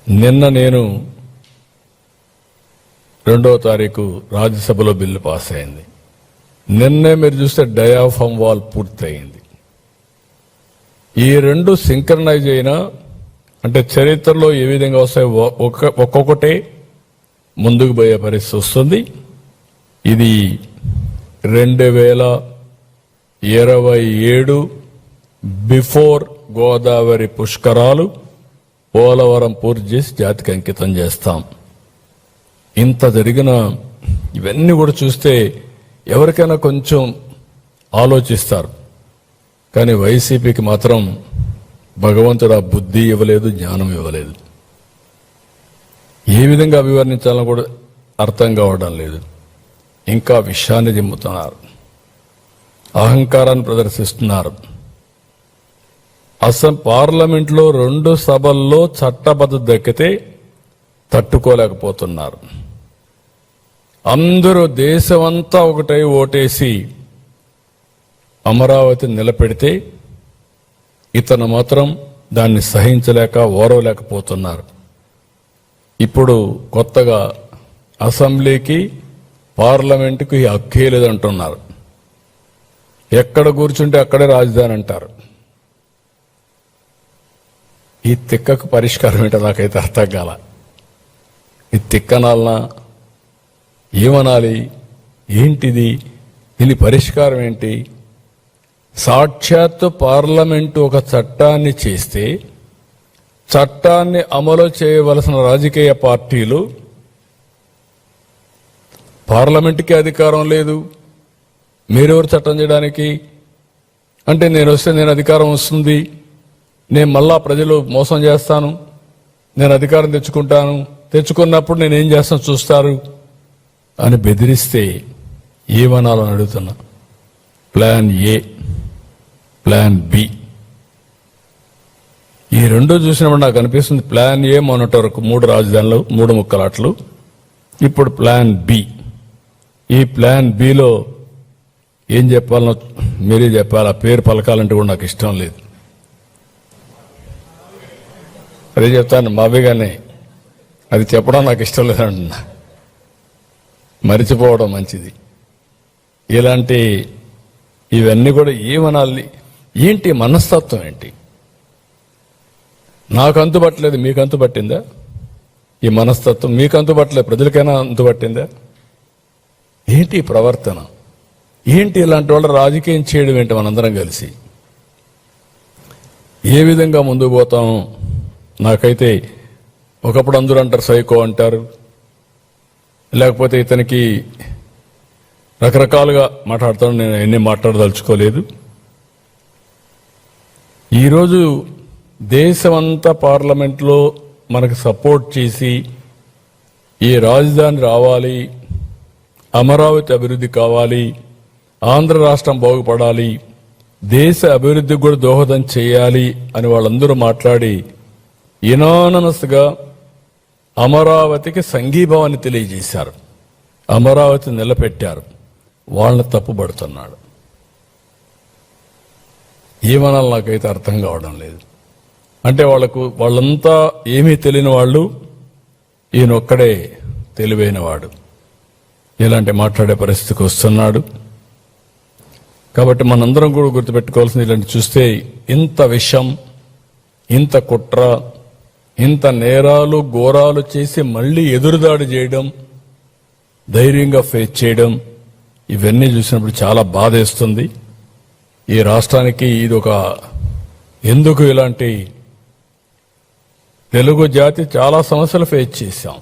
నిన్న నేను 2వ తారీఖు రాజ్యసభలో బిల్లు పాస్ అయింది. నిన్నే మీరు చూస్తే డయాఫామ్ వాల్ పూర్తయింది. ఈ రెండు సింక్రనైజ్ అయినా అంటే చరిత్రలో ఏ విధంగా వస్తాయో ఒక్కొక్కటే ముందుకు పోయే పరిస్థితి వస్తుంది. ఇది 2027 బిఫోర్ గోదావరి పుష్కరాలు పోలవరం పూర్తి చేసి జాతికి అంకితం చేస్తాం. ఇంత జరిగిన ఇవన్నీ కూడా చూస్తే ఎవరికైనా కొంచెం ఆలోచిస్తారు. కానీ వైసీపీకి మాత్రం భగవంతుడు ఆ బుద్ధి ఇవ్వలేదు, జ్ఞానం ఇవ్వలేదు. ఏ విధంగా అభివర్ణించాలని కూడా అర్థం కావడం లేదు. ఇంకా విషయాన్ని జిమ్ముతున్నారు, అహంకారాన్ని ప్రదర్శిస్తున్నారు. పార్లమెంట్లో 2 సభల్లో చట్టబద్ధత దక్కితే తట్టుకోలేకపోతున్నారు. అందరూ దేశమంతా ఒకటై ఓటేసి అమరావతిని నిలబెడితే ఇతను మాత్రం దాన్ని సహించలేక ఓరవలేకపోతున్నారు. ఇప్పుడు కొత్తగా అసెంబ్లీకి పార్లమెంటుకి హక్కే లేదంటున్నారు. ఎక్కడ కూర్చుంటే అక్కడే రాజధాని అంటారు. ఈ తిక్కకు పరిష్కారం ఏంటో నాకైతే అర్థం కాల. ఈ తిక్కనాలనా ఏమనాలి? ఏంటిది? దీని పరిష్కారం ఏంటి? సాక్షాత్తు పార్లమెంటు ఒక చట్టాన్ని చేస్తే చట్టాన్ని అమలు చేయవలసిన రాజకీయ పార్టీలు పార్లమెంటుకి అధికారం లేదు, మీరెవరు చట్టం చేయడానికి అంటే నేను వస్తే నేను అధికారం వస్తుంది, నేను మళ్ళా ప్రజలు మోసం చేస్తాను, నేను అధికారం తెచ్చుకుంటాను, తెచ్చుకున్నప్పుడు నేనేం చేస్తాను చూస్తారు అని బెదిరిస్తే ఏమనాలని అడుగుతున్నా. ప్లాన్ ఏ, ప్లాన్ బి, ఈ రెండు చూసినప్పుడు నాకు అనిపిస్తుంది ప్లాన్ ఏ మొన్నటి వరకు 3 రాజధానులు 3 ముక్కలాట్లు, ఇప్పుడు ప్లాన్ బి. ఈ ప్లాన్ బిలో ఏం చెప్పాలనో మీరే చెప్పాలి. ఆ పేరు పలకాలంటే కూడా నాకు ఇష్టం లేదు. అదే చెప్తాను మావిగానే, అది చెప్పడం నాకు ఇష్టం లేదంటున్నా. మరిచిపోవడం మంచిది. ఇలాంటి ఇవన్నీ కూడా ఏమనాలి? ఏంటి మనస్తత్వం ఏంటి? నాకు అంతుపట్టలేదు, మీకు అంతుపట్టిందా? ఈ మనస్తత్వం మీకు అంతుపట్టలేదు, ప్రజలకైనా అంతుపట్టిందా? ఏంటి ప్రవర్తన? ఏంటి ఇలాంటి వాళ్ళు రాజకీయం చేయడం ఏంటి? మనందరం కలిసి ఏ విధంగా ముందుకు పోతాం? నాకైతే ఒకప్పుడు అందరూ అంటారు సైకో అంటారు, లేకపోతే ఇతనికి రకరకాలుగా మాట్లాడతాను. నేను ఎన్ని మాట్లాడదలుచుకోలేదు. ఈరోజు దేశమంతా పార్లమెంట్లో మనకు సపోర్ట్ చేసి ఈ రాజధాని రావాలి, అమరావతి అభివృద్ధి కావాలి, ఆంధ్ర రాష్ట్రం బాగుపడాలి, దేశ అభివృద్ధికి కూడా దోహదం చేయాలి అని వాళ్ళందరూ మాట్లాడి యునానిమస్గా అమరావతికి సంఘీభావాన్ని తెలియజేశారు, అమరావతి నిలబెట్టారు. వాళ్ళని తప్పుపడుతున్నాడు. ఏమనాలి నాకైతే అర్థం కావడం లేదు. అంటే వాళ్ళంతా ఏమీ తెలియని వాళ్ళు, ఈయనొక్కడే తెలివైన వాడు. ఇలాంటి మాట్లాడే పరిస్థితికి వస్తున్నాడు. కాబట్టి మనందరం కూడా గుర్తుపెట్టుకోవాల్సింది, ఇలాంటి చూస్తే ఇంత విషం, ఇంత కుట్ర, ఇంత నేరాలు ఘోరాలు చేసి మళ్ళీ ఎదురుదాడి చేయడం, ధైర్యంగా ఫేస్ చేయడం, ఇవన్నీ చూసినప్పుడు చాలా బాధేస్తుంది. ఈ రాష్ట్రానికి ఇది ఒక ఎందుకు ఇలాంటి తెలుగు జాతి చాలా సమస్యలు ఫేస్ చేశాం.